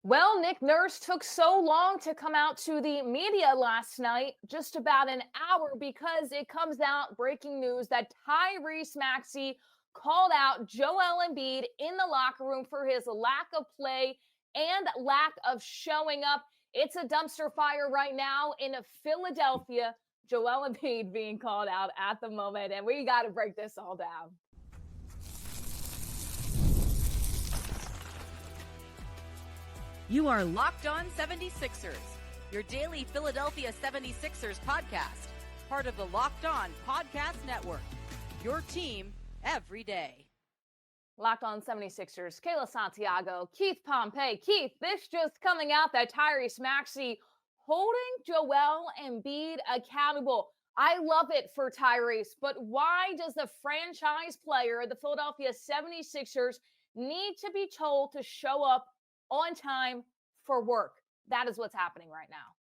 Well, Nick Nurse took so long to come out to the media last night, just about an hour, because it comes out breaking news that Tyrese Maxey called out Joel Embiid in the locker room for his lack of play and lack of showing up. It's a dumpster fire right now in Philadelphia. Joel Embiid being called out at the moment, and we got to break this all down. You are Locked On 76ers, your daily Philadelphia 76ers podcast, part of the Locked On Podcast Network, your team every day. Locked On 76ers, Kayla Santiago, Keith Pompey. Keith, this just coming out that Tyrese Maxey holding Joel Embiid accountable. I love it for Tyrese, but why does the franchise player of the Philadelphia 76ers need to be told to show up on time for work? That is what's happening right now.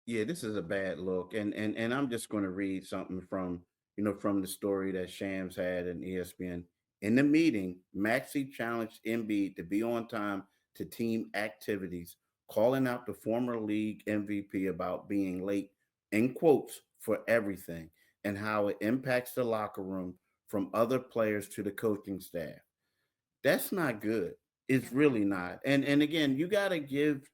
Yeah, this is a bad look. And I'm just going to read something from the story that Shams had in ESPN. In the meeting, Maxey challenged Embiid to be on time to team activities, calling out the former league MVP about being late, in quotes, for everything and how it impacts the locker room from other players to the coaching staff. That's not good. It's really not. And again, you got to give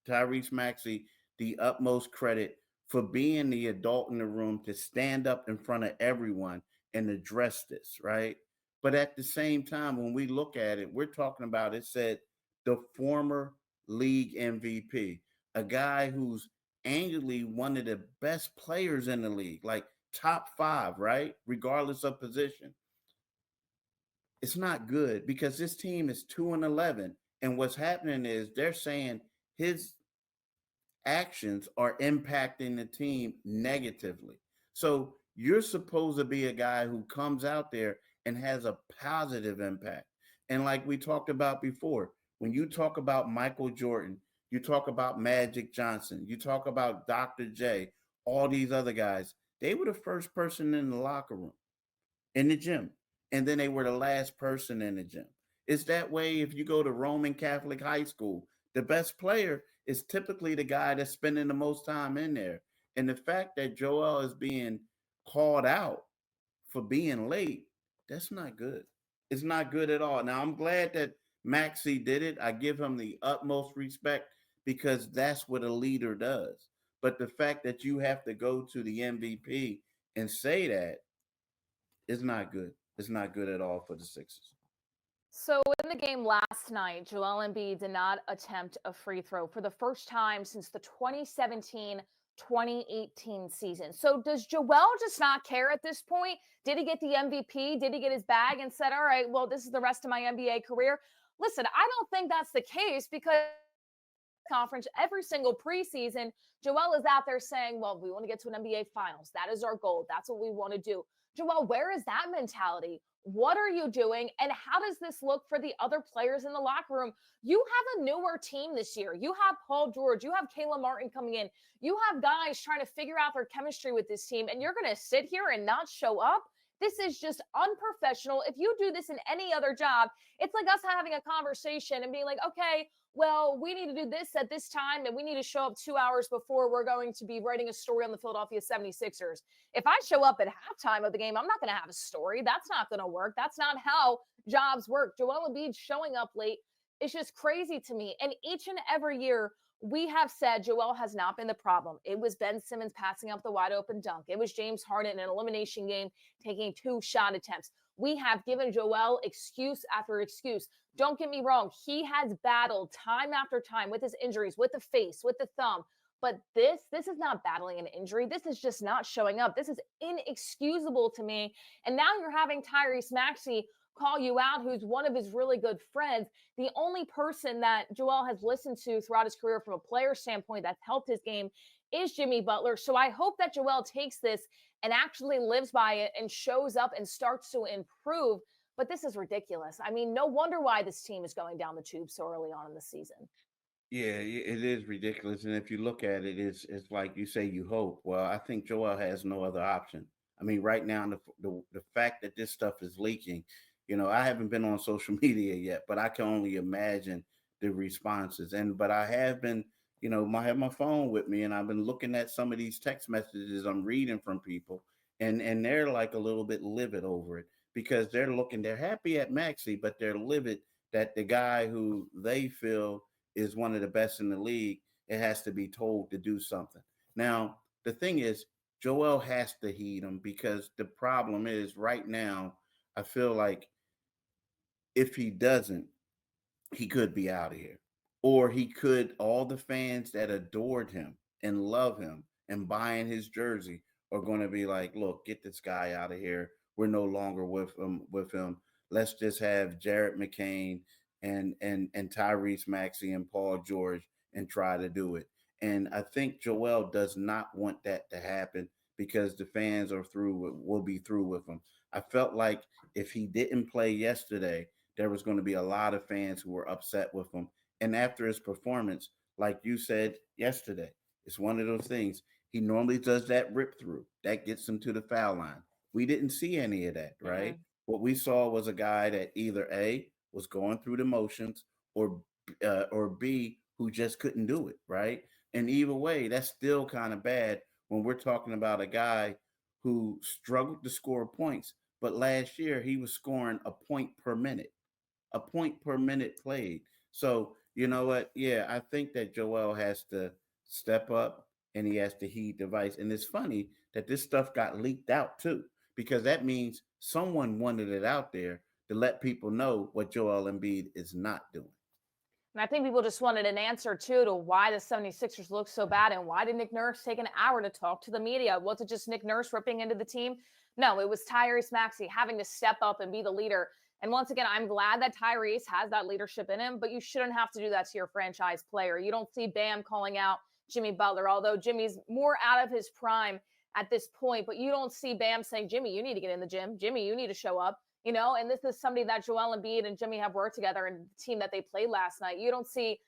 Tyrese Maxey the utmost credit for being the adult in the room to stand up in front of everyone and address this, right? But at the same time, when we look at it, we're talking about it said the former league MVP, a guy who's annually one of the best players in the league, like top five, right? Regardless of position. It's not good because this team is 2-11. And what's happening is they're saying his actions are impacting the team negatively. So you're supposed to be a guy who comes out there and has a positive impact. And like we talked about before, when you talk about Michael Jordan, you talk about Magic Johnson, you talk about Dr. J, all these other guys, they were the first person in the locker room, in the gym, and then they were the last person in the gym. It's that way if you go to Roman Catholic high school. The best player is typically the guy that's spending the most time in there. And the fact that Joel is being called out for being late, that's not good. It's not good at all. Now, I'm glad that Maxey did it. I give him the utmost respect because that's what a leader does. But the fact that you have to go to the MVP and say that is not good. It's not good at all for the Sixers. So in the game last night, Joel Embiid did not attempt a free throw for the first time since the 2017-2018 season. So does Joel just not care at this point? Did he get the MVP? Did he get his bag and said, all right, well, this is the rest of my NBA career? Listen, I don't think that's the case because conference every single preseason, Joel is out there saying, well, we want to get to an NBA finals. That is our goal. That's what we want to do. Joel, where is that mentality? What are you doing? And how does this look for the other players in the locker room? You have a newer team this year. You have Paul George. You have Kayla Martin coming in. You have guys trying to figure out their chemistry with this team, and you're going to sit here and not show up? This is just unprofessional. If you do this in any other job, it's like us having a conversation and being like, okay, well, we need to do this at this time, and we need to show up 2 hours before we're going to be writing a story on the Philadelphia 76ers. If I show up at halftime of the game, I'm not going to have a story. That's not going to work. That's not how jobs work. Joel Embiid showing up late is just crazy to me. And each and every year, we have said Joel has not been the problem. It was Ben Simmons passing up the wide open dunk. It was James Harden in an elimination game taking 2 shot attempts. We have given Joel excuse after excuse. Don't get me wrong. He has battled time after time with his injuries, with the face, with the thumb. But this is not battling an injury. This is just not showing up. This is inexcusable to me. And now you're having Tyrese Maxey call you out, who's one of his really good friends. The only person that Joel has listened to throughout his career from a player standpoint that's helped his game is Jimmy Butler. So I hope that Joel takes this and actually lives by it and shows up and starts to improve. But this is ridiculous. I mean, no wonder why this team is going down the tube so early on in the season. Yeah, it is ridiculous. And if you look at it, it's like you say you hope. Well, I think Joel has no other option. I mean, right now, the fact that this stuff is leaking, I haven't been on social media yet, but I can only imagine the responses. But I have been, I have my phone with me, and I've been looking at some of these text messages I'm reading from people, and they're like a little bit livid over it because they're happy at Maxey, but they're livid that the guy who they feel is one of the best in the league, it has to be told to do something. Now, the thing is, Joel has to heed him because the problem is right now, I feel like if he doesn't, he could be out of here. Or he could, all the fans that adored him and love him and buying his jersey are going to be like, look, get this guy out of here. We're no longer with him. Let's just have Jared McCain and Tyrese Maxey and Paul George and try to do it. And I think Joel does not want that to happen because the fans will be through with him. I felt like if he didn't play yesterday, there was going to be a lot of fans who were upset with him. And after his performance, like you said yesterday, it's one of those things. He normally does that rip through that gets him to the foul line. We didn't see any of that, right? Mm-mm. What we saw was a guy that either A was going through the motions or B who just couldn't do it, right? And either way, that's still kind of bad when we're talking about a guy who struggled to score points, but last year he was scoring a point per minute played. So, you know what? Yeah, I think that Joel has to step up and he has to heed the advice. And it's funny that this stuff got leaked out too, because that means someone wanted it out there to let people know what Joel Embiid is not doing. And I think people just wanted an answer too to why the 76ers look so bad and why did Nick Nurse take an hour to talk to the media? Was it just Nick Nurse ripping into the team? No, it was Tyrese Maxey having to step up and be the leader. And once again, I'm glad that Tyrese has that leadership in him, but you shouldn't have to do that to your franchise player. You don't see Bam calling out Jimmy Butler, although Jimmy's more out of his prime at this point, but you don't see Bam saying, Jimmy, you need to get in the gym. Jimmy, you need to show up. And this is somebody that Joel Embiid and Jimmy have worked together in the team that they played last night. You don't see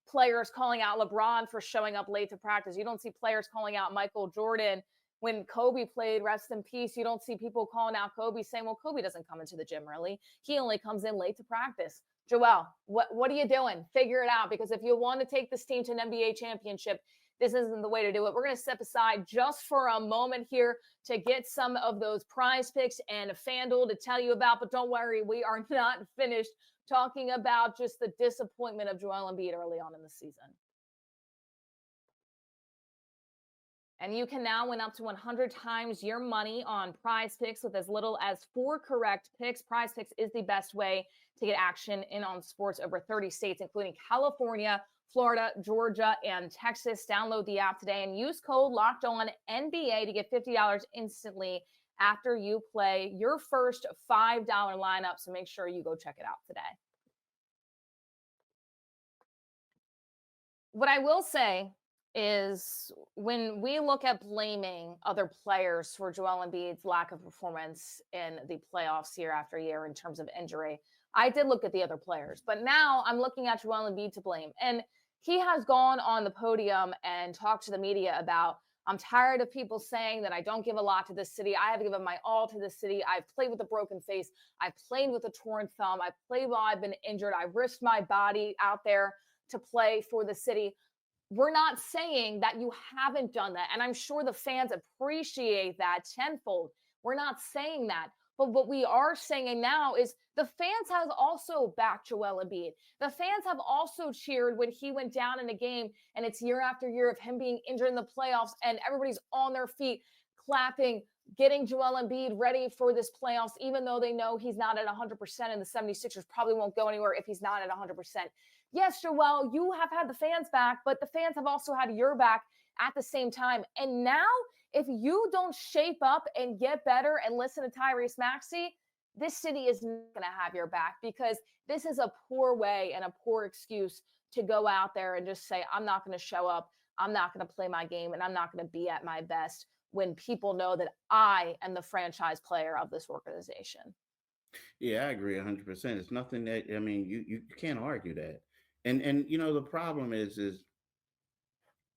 players calling out LeBron for showing up late to practice. You don't see players calling out Michael Jordan when Kobe played, rest in peace. You don't see people calling out Kobe saying, well, Kobe doesn't come into the gym really. He only comes in late to practice. Joel, what are you doing? Figure it out, because if you want to take this team to an NBA championship, this isn't the way to do it. We're going to step aside just for a moment here to get some of those prize picks and a FanDuel to tell you about. But don't worry, we are not finished talking about just the disappointment of Joel Embiid early on in the season. And you can now win up to 100 times your money on prize picks with as little as 4 correct picks. Prize picks is the best way to get action in on sports over 30 states, including California, Florida, Georgia, and Texas. Download the app today and use code LOCKEDONNBA to get $50 instantly after you play your first $5 lineup. So make sure you go check it out today. What I will say is when we look at blaming other players for Joel Embiid's lack of performance in the playoffs year after year in terms of injury, I did look at the other players, but now I'm looking at Joel Embiid to blame. And he has gone on the podium and talked to the media about, I'm tired of people saying that I don't give a lot to this city. I have given my all to this city. I've played with a broken face. I've played with a torn thumb. I've played while I've been injured. I've risked my body out there to play for the city. We're not saying that you haven't done that. And I'm sure the fans appreciate that tenfold. We're not saying that. But what we are saying now is the fans have also backed Joel Embiid. The fans have also cheered when he went down in a game, and it's year after year of him being injured in the playoffs, and everybody's on their feet clapping, getting Joel Embiid ready for this playoffs, even though they know he's not at 100%, and the 76ers probably won't go anywhere if he's not at 100%. Yes, Joel, you have had the fans back, but the fans have also had your back at the same time. And now, if you don't shape up and get better and listen to Tyrese Maxey, this city is not going to have your back, because this is a poor way and a poor excuse to go out there and just say, I'm not going to show up, I'm not going to play my game, and I'm not going to be at my best, when people know that I am the franchise player of this organization. Yeah, I agree 100%. It's nothing that, I mean, you can't argue that. And the problem is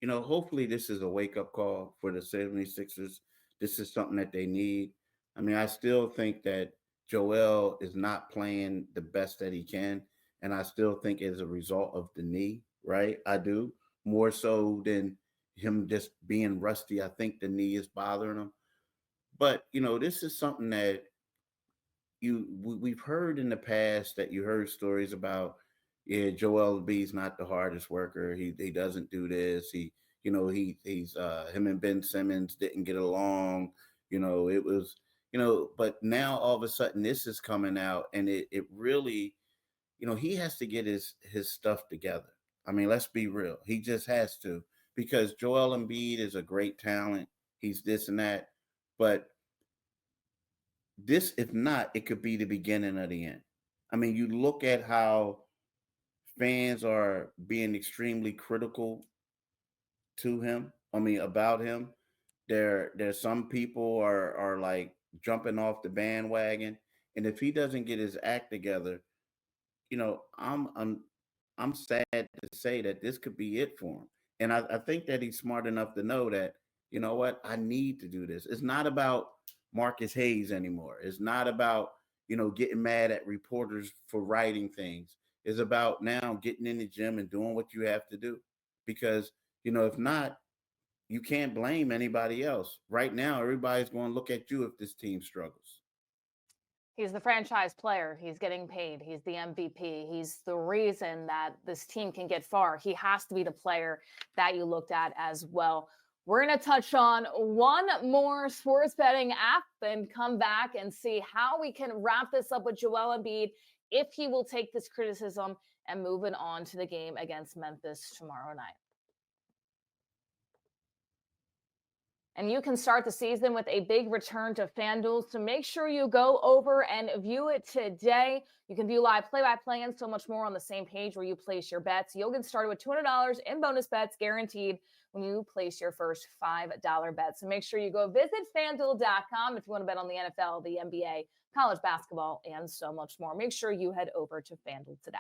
hopefully this is a wake up call for the 76ers. This is something that they need. I mean, I still think that Joel is not playing the best that he can. and I still think it's a result of the knee, right? I do, more so than him just being rusty. I think the knee is bothering him. But this is something that we've heard in the past, that you heard stories about. Yeah, Joel Embiid's not the hardest worker. He doesn't do this. He's him and Ben Simmons didn't get along. It was but now all of a sudden this is coming out, and it really, he has to get his stuff together. I mean, let's be real. He just has to, because Joel Embiid is a great talent. He's this and that, but this, if not, it could be the beginning of the end. I mean, you look at how fans are being extremely critical to him. I mean, about him. There's some people are like jumping off the bandwagon, and if he doesn't get his act together, you know, I'm I'm I'm sad to say that this could be it for him. And I think that he's smart enough to know that, what, I need to do this. It's not about Marcus Hayes anymore. It's not about, getting mad at reporters for writing things. It's about now getting in the gym and doing what you have to do. Because, if not, you can't blame anybody else. Right now, everybody's going to look at you if this team struggles. He's the franchise player. He's getting paid. He's the MVP. He's the reason that this team can get far. He has to be the player that you looked at as well. We're going to touch on one more sports betting app and come back and see how we can wrap this up with Joel Embiid, if he will take this criticism and move it on to the game against Memphis tomorrow night. And you can start the season with a big return to FanDuel, so make sure you go over and view it today. You can view live play-by-play and so much more on the same page where you place your bets. You'll get started with $200 in bonus bets guaranteed when you place your first $5 bet. So make sure you go visit FanDuel.com if you want to bet on the NFL, the NBA, college basketball, and so much more. Make sure you head over to FanDuel today.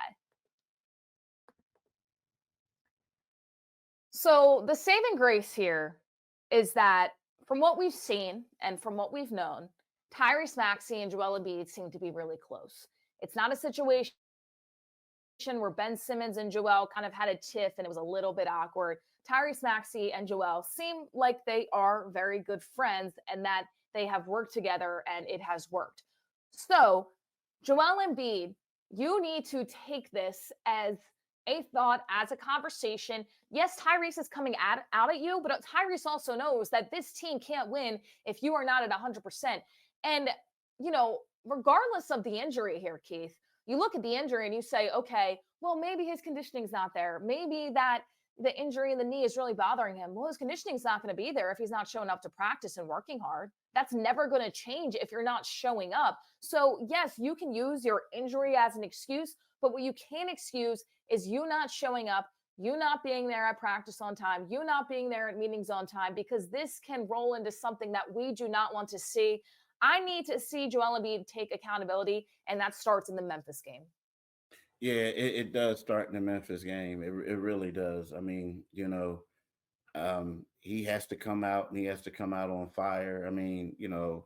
So the saving grace here is that, from what we've seen and from what we've known, Tyrese Maxey and Joel Embiid seem to be really close. It's not a situation where Ben Simmons and Joel kind of had a tiff and it was a little bit awkward. Tyrese Maxey and Joel seem like they are very good friends and that they have worked together and it has worked. So, Joel Embiid, you need to take this as a thought, as a conversation. Yes, Tyrese is coming out at you, but Tyrese also knows that this team can't win if you are not at 100%. And, regardless of the injury here, Keith, you look at the injury and you say, okay, well, maybe his conditioning's not there. Maybe that the injury in the knee is really bothering him. Well, his conditioning's not going to be there if he's not showing up to practice and working hard. That's never going to change if you're not showing up. So, yes, you can use your injury as an excuse, but what you can't excuse is you not showing up, you not being there at practice on time, you not being there at meetings on time, because this can roll into something that we do not want to see. I need to see Joel Embiid take accountability, and that starts in the Memphis game. Yeah, it does start in the Memphis game. It really does. I mean, he has to come out, and he has to come out on fire. I mean, you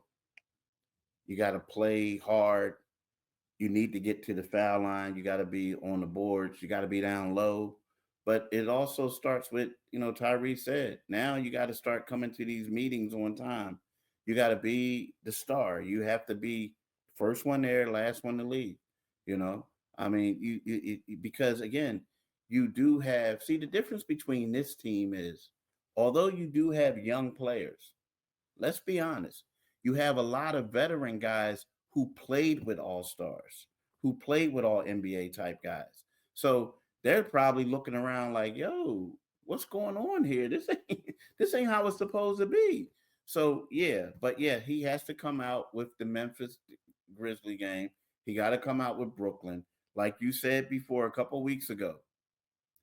got to play hard. You need to get to the foul line. You got to be on the boards. You got to be down low. But it also starts with, Tyrese said, now you got to start coming to these meetings on time. You got to be the star. You have to be first one there, last one to leave. I mean, because again, you do have, see, the difference between this team is, although you do have young players, let's be honest, you have a lot of veteran guys who played with all stars, who played with all NBA type guys. So they're probably looking around like, yo, what's going on here? This ain't how it's supposed to be. So yeah, he has to come out with the Memphis Grizzly game. He got to come out with Brooklyn. Like you said before a couple of weeks ago,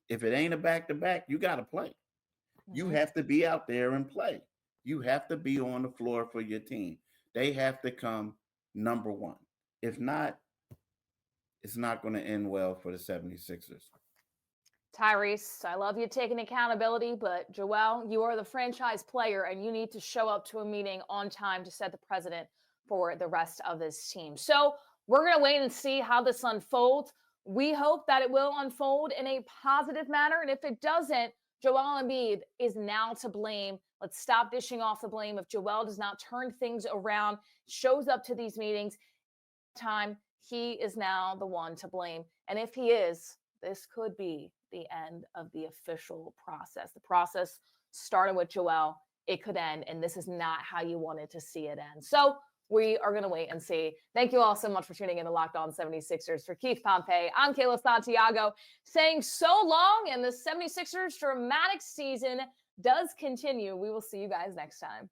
if it ain't a back-to-back, you got to play. Mm-hmm. You have to be out there and play. You have to be on the floor for your team. They have to come number one. If not, it's not going to end well for the 76ers. Tyrese, I love you taking accountability, but Joel, you are the franchise player and you need to show up to a meeting on time to set the precedent for the rest of this team. So we're going to wait and see how this unfolds. We hope that it will unfold in a positive manner. And if it doesn't, Joel Embiid is now to blame. Let's stop dishing off the blame. If Joel does not turn things around, shows up to these meetings, time, he is now the one to blame. And if he is, this could be the end of the official process. The process started with Joel. It could end, and this is not how you wanted to see it end. So we are going to wait and see. Thank you all so much for tuning in to Locked On 76ers. For Keith Pompey, I'm Kayla Santiago saying so long, and the 76ers dramatic season does continue. We will see you guys next time.